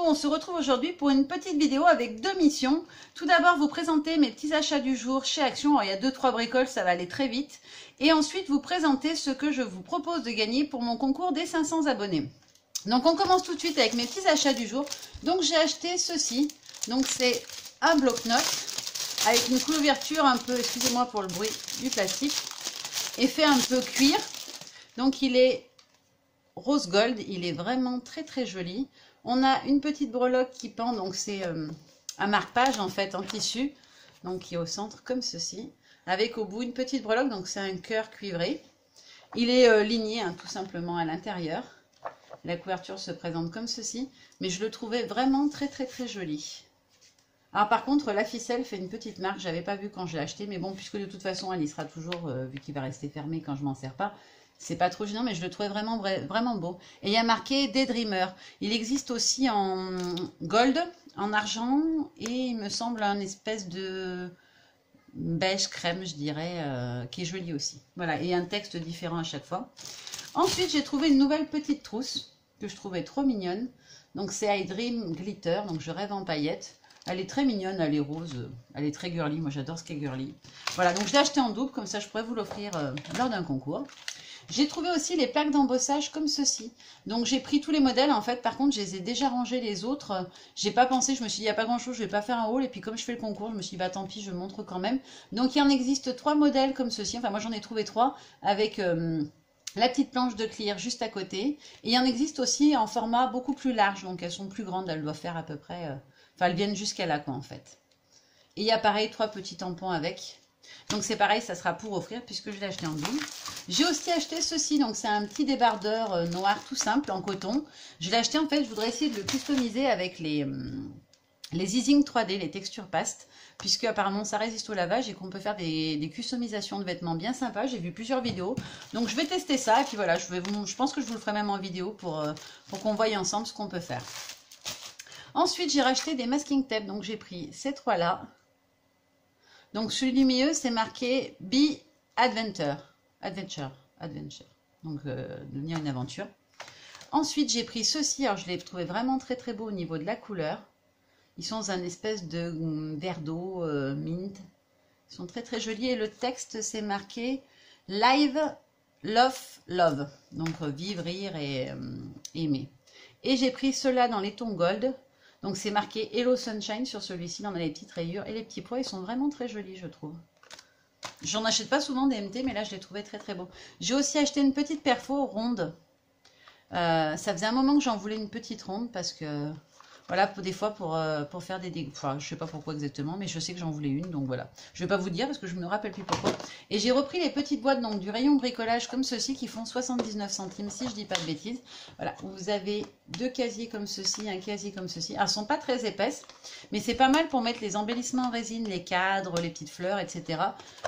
on se retrouve aujourd'hui pour une petite vidéo avec deux missions. Tout d'abord, vous présenter mes petits achats du jour chez Action. Alors, il y a 2-3 bricoles, ça va aller très vite. Et ensuite, vous présenter ce que je vous propose de gagner pour mon concours des 500 abonnés. Donc, on commence tout de suite avec mes petits achats du jour. Donc, j'ai acheté ceci. Donc, c'est un bloc-notes avec une couverture un peu, excusez-moi pour le bruit du plastique, effet un peu cuir. Donc, il est rose gold, il est vraiment très très joli. On a une petite breloque qui pend, donc c'est un marque-page en fait en tissu, donc qui est au centre comme ceci, avec au bout une petite breloque, donc c'est un cœur cuivré. Il est ligné tout simplement à l'intérieur. La couverture se présente comme ceci, mais je le trouvais vraiment très très très joli. Alors par contre la ficelle fait une petite marque, j'avais pas vu quand je l'ai acheté, mais bon, puisque de toute façon elle y sera toujours, vu qu'il va rester fermé quand je m'en sers pas. C'est pas trop gênant, mais je le trouvais vraiment beau. Et il y a marqué Daydreamer. Il existe aussi en gold, en argent, et il me semble un espèce de beige crème, je dirais, qui est joli aussi. Voilà, et un texte différent à chaque fois. Ensuite, j'ai trouvé une nouvelle petite trousse que je trouvais trop mignonne. Donc c'est I Dream Glitter, donc je rêve en paillettes. Elle est très mignonne, elle est rose, elle est très girly. Moi j'adore ce qui est girly. Voilà, donc je l'ai acheté en double, comme ça je pourrais vous l'offrir lors d'un concours. J'ai trouvé aussi les plaques d'embossage comme ceci. Donc j'ai pris tous les modèles en fait. Par contre, je les ai déjà rangés les autres. J'ai pas pensé, je me suis dit il n'y a pas grand chose, je vais pas faire un haul. Et puis comme je fais le concours, je me suis dit bah tant pis, je montre quand même. Donc il en existe 3 modèles comme ceci. Enfin moi j'en ai trouvé 3 avec la petite planche de clear juste à côté. Et il y en existe aussi en format beaucoup plus large. Donc elles sont plus grandes, elles doivent faire à peu près... Enfin elles viennent jusqu'à là quoi en fait. Et il y a pareil 3 petits tampons avec. Donc c'est pareil, ça sera pour offrir puisque je l'ai acheté en double. J'ai aussi acheté ceci, donc c'est un petit débardeur noir tout simple en coton. Je l'ai acheté en fait, je voudrais essayer de le customiser avec les easing 3D, les textures pastes, puisque apparemment ça résiste au lavage et qu'on peut faire des customisations de vêtements bien sympas. J'ai vu plusieurs vidéos, donc je vais tester ça et puis voilà, je pense que je vous le ferai même en vidéo pour qu'on voie ensemble ce qu'on peut faire. Ensuite j'ai racheté des masking tape, donc j'ai pris ces 3 là. Donc celui du milieu c'est marqué Be Adventure. Donc devenir une aventure. Ensuite j'ai pris ceci, alors je l'ai trouvé vraiment très très beau au niveau de la couleur. Ils sont dans un espèce de verre d'eau mint. Ils sont très très jolis et le texte c'est marqué Live, Love. Donc vivre, rire et aimer. Et j'ai pris ceux-là dans les tons gold. Donc c'est marqué Hello Sunshine sur celui-ci, on a les petites rayures et les petits pois, ils sont vraiment très jolis je trouve. J'en achète pas souvent des MT, mais là je les trouvais très très beaux. J'ai aussi acheté une petite perfo ronde. Ça faisait un moment que j'en voulais une petite ronde parce que voilà, des fois pour faire des... Enfin, je sais pas pourquoi exactement, mais je sais que j'en voulais une, donc voilà. Je vais pas vous dire parce que je me rappelle plus pourquoi. Et j'ai repris les petites boîtes donc du rayon bricolage comme ceci qui font 79 centimes si je dis pas de bêtises. Voilà, vous avez 2 casiers comme ceci, un casier comme ceci. Elles sont pas très épaisses, mais c'est pas mal pour mettre les embellissements en résine, les cadres, les petites fleurs, etc.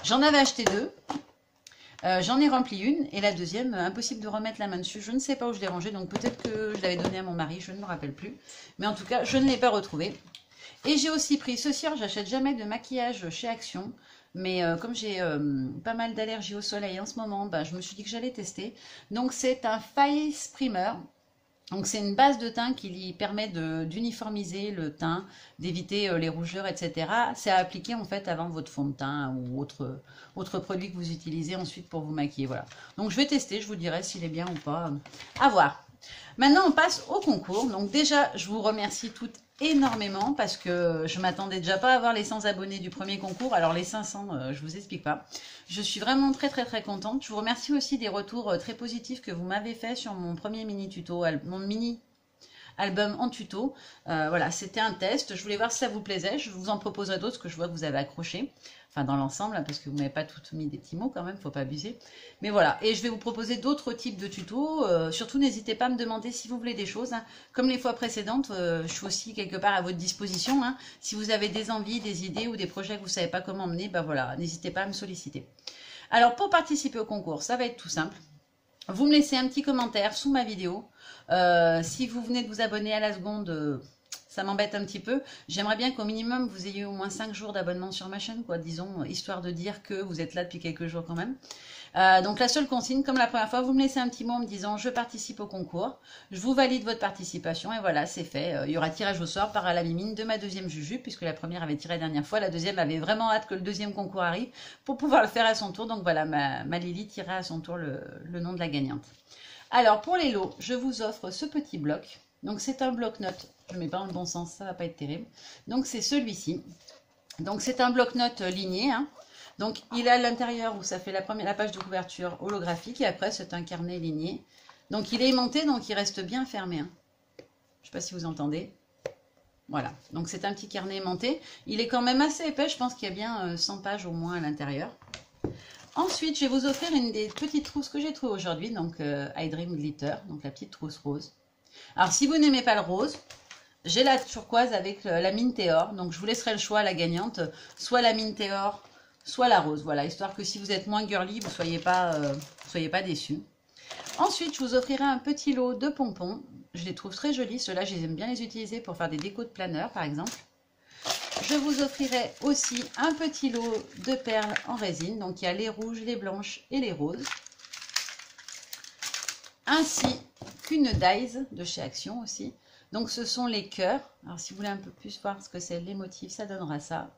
J'en avais acheté 2. J'en ai rempli une et la deuxième, impossible de remettre la main dessus. Je ne sais pas où je l'ai rangée, donc peut-être que je l'avais donnée à mon mari, je ne me rappelle plus. Mais en tout cas, je ne l'ai pas retrouvée. Et j'ai aussi pris ceci, alors j'achète jamais de maquillage chez Action. Mais comme j'ai pas mal d'allergies au soleil en ce moment, bah, je me suis dit que j'allais tester. Donc c'est un Face Primer. Donc c'est une base de teint qui lui permet d'uniformiser le teint, d'éviter les rougeurs, etc. C'est à appliquer en fait avant votre fond de teint ou autre produit que vous utilisez ensuite pour vous maquiller. Voilà. Donc je vais tester, je vous dirai s'il est bien ou pas. À voir. Maintenant on passe au concours. Donc déjà je vous remercie toutes énormément parce que je m'attendais déjà pas à avoir les 100 abonnés du premier concours. Alors les 500, je vous explique pas. Je suis vraiment très très très contente. Je vous remercie aussi des retours très positifs que vous m'avez fait sur mon premier mini tuto, mon mini album en tuto. Voilà, c'était un test. Je voulais voir si ça vous plaisait. Je vous en proposerai d'autres que je vois que vous avez accroché. Enfin, dans l'ensemble, parce que vous m'avez pas toutes mis des petits mots quand même, faut pas abuser. Mais voilà, et je vais vous proposer d'autres types de tutos. Surtout, n'hésitez pas à me demander si vous voulez des choses. Hein. Comme les fois précédentes, je suis aussi quelque part à votre disposition. Hein. Si vous avez des envies, des idées ou des projets que vous savez pas comment mener, ben voilà, n'hésitez pas à me solliciter. Alors, pour participer au concours, ça va être tout simple. Vous me laissez un petit commentaire sous ma vidéo. Si vous venez de vous abonner à la seconde... Ça m'embête un petit peu. J'aimerais bien qu'au minimum, vous ayez au moins 5 jours d'abonnement sur ma chaîne, quoi, disons, histoire de dire que vous êtes là depuis quelques jours quand même. Donc la seule consigne, comme la première fois, vous me laissez un petit mot en me disant je participe au concours, je vous valide votre participation et voilà, c'est fait. Il y aura tirage au sort par la mimine de ma deuxième Juju, puisque la première avait tiré la dernière fois, la deuxième avait vraiment hâte que le deuxième concours arrive pour pouvoir le faire à son tour. Donc voilà, ma Lily tirera à son tour le nom de la gagnante. Alors pour les lots, je vous offre ce petit bloc. Donc c'est un bloc-notes, je ne mets pas dans le bon sens, ça va pas être terrible. Donc c'est celui-ci. Donc c'est un bloc-notes ligné, hein. Donc, il a l'intérieur où ça fait la page de couverture holographique et après, c'est un carnet ligné. Donc, il est aimanté, donc il reste bien fermé. Hein. Je ne sais pas si vous entendez. Voilà. Donc, c'est un petit carnet aimanté. Il est quand même assez épais. Je pense qu'il y a bien 100 pages au moins à l'intérieur. Ensuite, je vais vous offrir une des petites trousses que j'ai trouvées aujourd'hui. Donc, I Dream Glitter. Donc, la petite trousse rose. Alors, si vous n'aimez pas le rose, j'ai la turquoise avec la Mintéor. Donc, je vous laisserai le choix à la gagnante. Soit la Mintéor, soit la rose, voilà, histoire que si vous êtes moins girly, vous soyez pas déçus. Ensuite, je vous offrirai un petit lot de pompons. Je les trouve très jolis. Ceux-là, j'aime bien les utiliser pour faire des décos de planeur, par exemple. Je vous offrirai aussi un petit lot de perles en résine. Donc, il y a les rouges, les blanches et les roses. Ainsi qu'une dies de chez Action aussi. Donc, ce sont les cœurs. Alors, si vous voulez un peu plus voir ce que c'est, les motifs, ça donnera ça.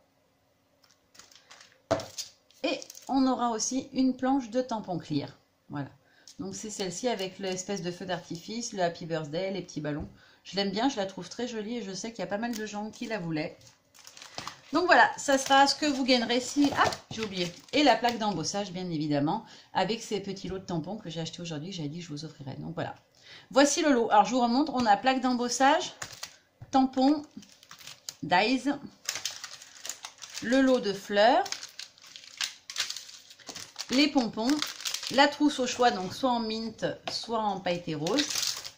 Et on aura aussi une planche de tampon clear. Voilà. Donc c'est celle-ci avec l'espèce de feu d'artifice, le Happy Birthday, les petits ballons. Je l'aime bien, je la trouve très jolie et je sais qu'il y a pas mal de gens qui la voulaient. Donc voilà, ça sera ce que vous gagnerez si... Ah, j'ai oublié. Et la plaque d'embossage, bien évidemment, avec ces petits lots de tampons que j'ai acheté aujourd'hui, que j'avais dit que je vous offrirais. Donc voilà. Voici le lot. Alors je vous remontre, on a plaque d'embossage, tampon, dies, le lot de fleurs, les pompons, la trousse au choix, donc soit en mint, soit en pailleté rose,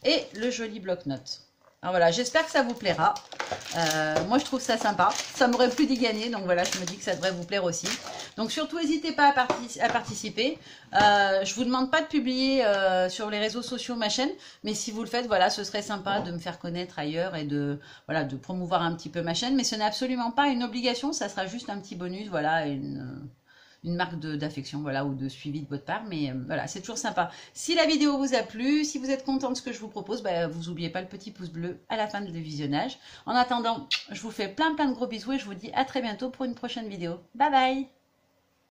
et le joli bloc-notes. Alors voilà, j'espère que ça vous plaira. Moi, je trouve ça sympa. Ça m'aurait plu d'y gagner, donc voilà, je me dis que ça devrait vous plaire aussi. Donc surtout, n'hésitez pas à participer. Je vous demande pas de publier sur les réseaux sociaux ma chaîne, mais si vous le faites, voilà, ce serait sympa de me faire connaître ailleurs et de promouvoir un petit peu ma chaîne. Mais ce n'est absolument pas une obligation, ça sera juste un petit bonus, voilà, une marque d'affection, voilà, ou de suivi de votre part, mais voilà, c'est toujours sympa. Si la vidéo vous a plu, si vous êtes content de ce que je vous propose, bah, vous n'oubliez pas le petit pouce bleu à la fin du visionnage. En attendant, je vous fais plein de gros bisous et je vous dis à très bientôt pour une prochaine vidéo. Bye bye!